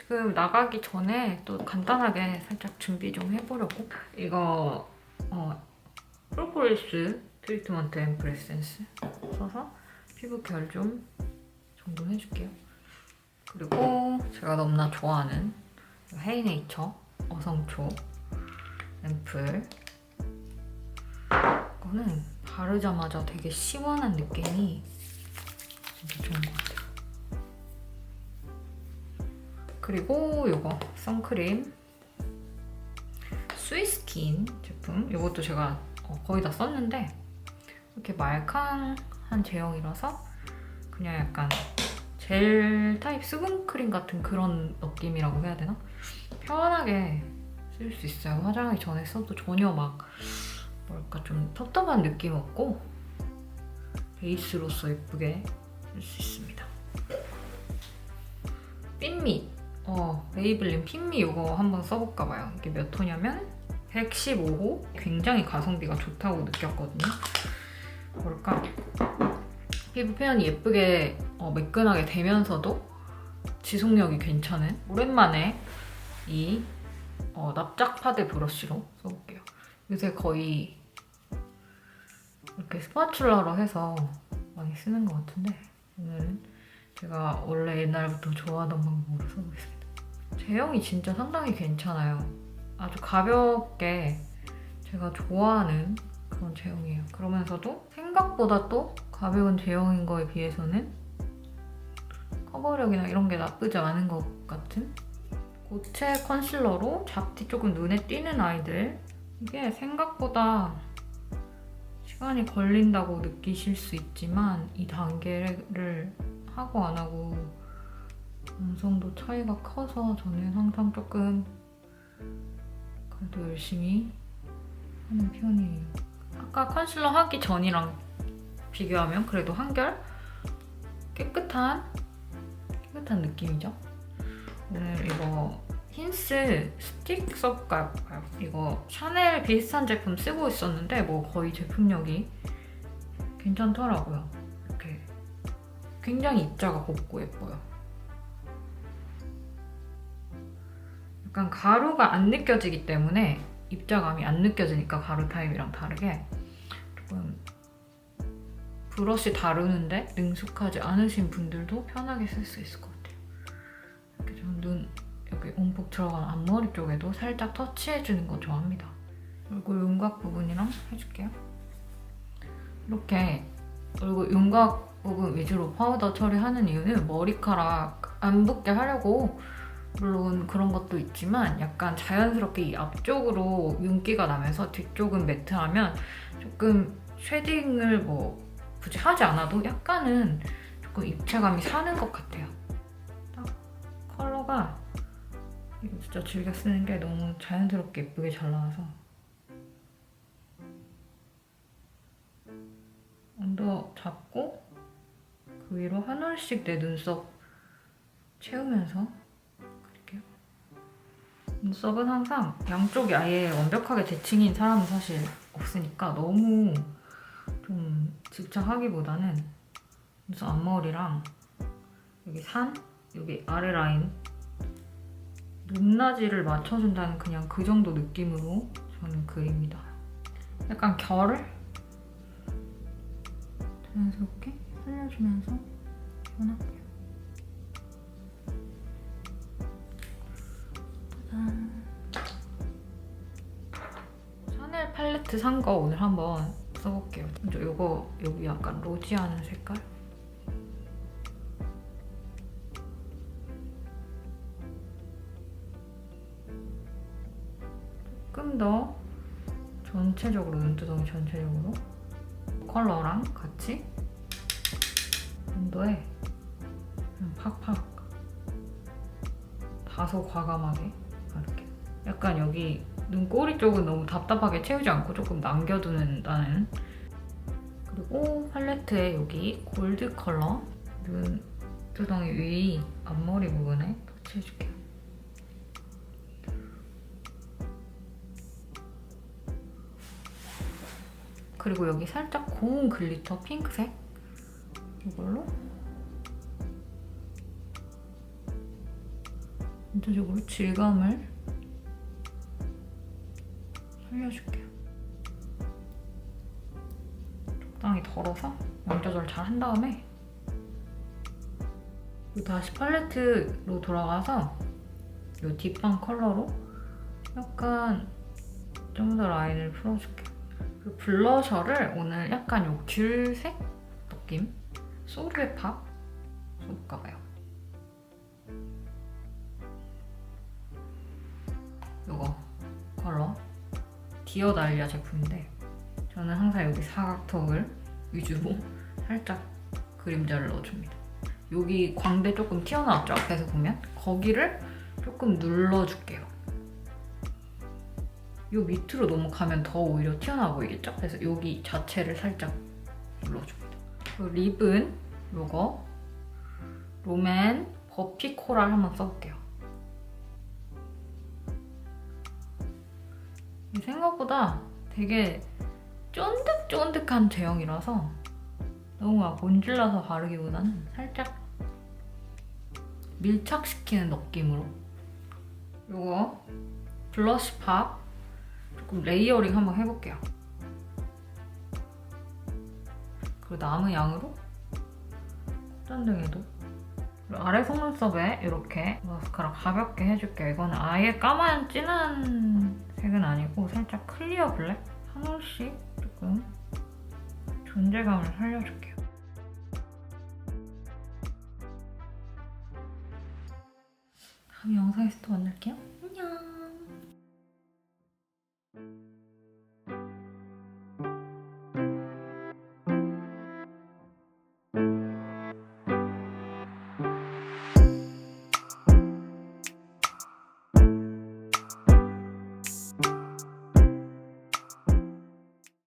지금 나가기 전에 또 간단하게 살짝 준비 좀 해보려고. 이거 프로폴리스 트리트먼트 앰플 에센스 써서 피부 결 좀 정돈 해줄게요. 그리고 제가 너무나 좋아하는 헤이네이처 어성초 앰플. 이거는 바르자마자 되게 시원한 느낌이 진짜 좋은 것 같아요. 그리고 이거 선크림 스위스킨 제품. 이것도 제가 거의 다 썼는데 이렇게 말캉한 제형이라서 그냥 약간 젤 타입 수분크림 같은 그런 느낌이라고 해야 되나? 편하게 쓸 수 있어요. 화장하기 전에 써도 전혀 막 뭐랄까 좀 텁텁한 느낌 없고 베이스로서 예쁘게 쓸 수 있습니다. 핀미 메이블린 핀미 이거 한번 써볼까 봐요. 이게 몇 호냐면 115호. 굉장히 가성비가 좋다고 느꼈거든요. 뭐랄까 피부 표현이 예쁘게 매끈하게 되면서도 지속력이 괜찮은, 오랜만에 이 납작 파데 브러쉬로 써볼게요. 요새 거의 이렇게 스파츌라로 해서 많이 쓰는 것 같은데 오늘은 제가 원래 옛날부터 좋아하던 방법으로 써보겠습니다. 제형이 진짜 상당히 괜찮아요. 아주 가볍게 제가 좋아하는 그런 제형이에요. 그러면서도 생각보다 또 가벼운 제형인 거에 비해서는 커버력이나 이런 게 나쁘지 않은 것 같은 고체 컨실러로 잡티 조금 눈에 띄는 아이들. 이게 생각보다 시간이 걸린다고 느끼실 수 있지만 이 단계를 하고 안 하고 완성도 차이가 커서 저는 항상 조금 그래도 열심히 하는 편이에요. 아까 컨실러 하기 전이랑 비교하면 그래도 한결 깨끗한 느낌이죠. 오늘 이거 힌스 스틱 써볼까요? 이거 샤넬 비슷한 제품 쓰고 있었는데 뭐 거의 제품력이 괜찮더라고요. 이렇게 굉장히 입자가 곱고 예뻐요. 약간 가루가 안 느껴지기 때문에 입자감이 안 느껴지니까 가루 타입이랑 다르게 조금 브러쉬 다루는데 능숙하지 않으신 분들도 편하게 쓸 수 있을 것 같아요. 이렇게 저는 눈 여기 움푹 들어간 앞머리 쪽에도 살짝 터치해주는 거 좋아합니다. 얼굴 윤곽 부분이랑 해줄게요. 이렇게 얼굴 윤곽 부분 위주로 파우더 처리하는 이유는 머리카락 안 붓게 하려고, 물론 그런 것도 있지만 약간 자연스럽게 이 앞쪽으로 윤기가 나면서 뒤쪽은 매트하면 조금 쉐딩을 뭐 굳이 하지 않아도 약간은 조금 입체감이 사는 것 같아요. 딱 컬러가 이거 진짜 즐겨 쓰는 게 너무 자연스럽게 예쁘게 잘 나와서 언더 잡고 그 위로 한 올씩 내 눈썹 채우면서 그릴게요. 눈썹은 항상 양쪽이 아예 완벽하게 대칭인 사람은 사실 없으니까 너무 좀 집착하기보다는 눈썹 앞머리랑 여기 산, 여기 아래 라인 높낮이를 맞춰준다는 그냥 그 정도 느낌으로 저는 그립니다. 약간 결을 자연스럽게 살려주면서 표현할게요. 짜잔. 샤넬 팔레트 산 거 오늘 한번 써볼게요. 먼저 이거 여기 약간 로지하는 색깔. 조금 더 전체적으로, 눈두덩이 전체적으로 컬러랑 같이 온도에 그냥 팍팍 다소 과감하게 바를게요. 약간 여기 눈꼬리 쪽은 너무 답답하게 채우지 않고 조금 남겨두는다는. 그리고 팔레트에 여기 골드 컬러 눈두덩이 위 앞머리 부분에 터치해줄게요. 그리고 여기 살짝 고운 글리터 핑크색 이걸로 전체적으로 질감을 살려줄게요. 적당히 덜어서 양 조절 잘 한 다음에 다시 팔레트로 돌아가서 이 뒷방 컬러로 약간 좀 더 라인을 풀어줄게요. 그 블러셔를 오늘 약간 요 귤색 느낌? 소르베 팝? 써볼까봐요. 요거 컬러 디어 달리아 제품인데 저는 항상 여기 사각턱을 위주로 살짝 그림자를 넣어줍니다. 여기 광대 조금 튀어나왔죠? 앞에서 보면? 거기를 조금 눌러줄게요. 요 밑으로 너무 가면 더 오히려 튀어나와 보이겠죠? 그래서 여기 자체를 살짝 눌러줍니다. 그 립은 요거 롬앤 버피 코랄 한번 써볼게요. 생각보다 되게 쫀득쫀득한 제형이라서 너무 막 문질러서 바르기보다는 살짝 밀착시키는 느낌으로 요거 블러쉬 팝 조금 레이어링 한번 해볼게요. 그리고 남은 양으로 콧잔등에도 그리고 아래 속눈썹에 이렇게 마스카라 가볍게 해줄게요. 이거는 아예 까만 진한 색은 아니고 살짝 클리어 블랙? 한 올씩 조금 존재감을 살려줄게요. 다음 영상에서 또 만날게요.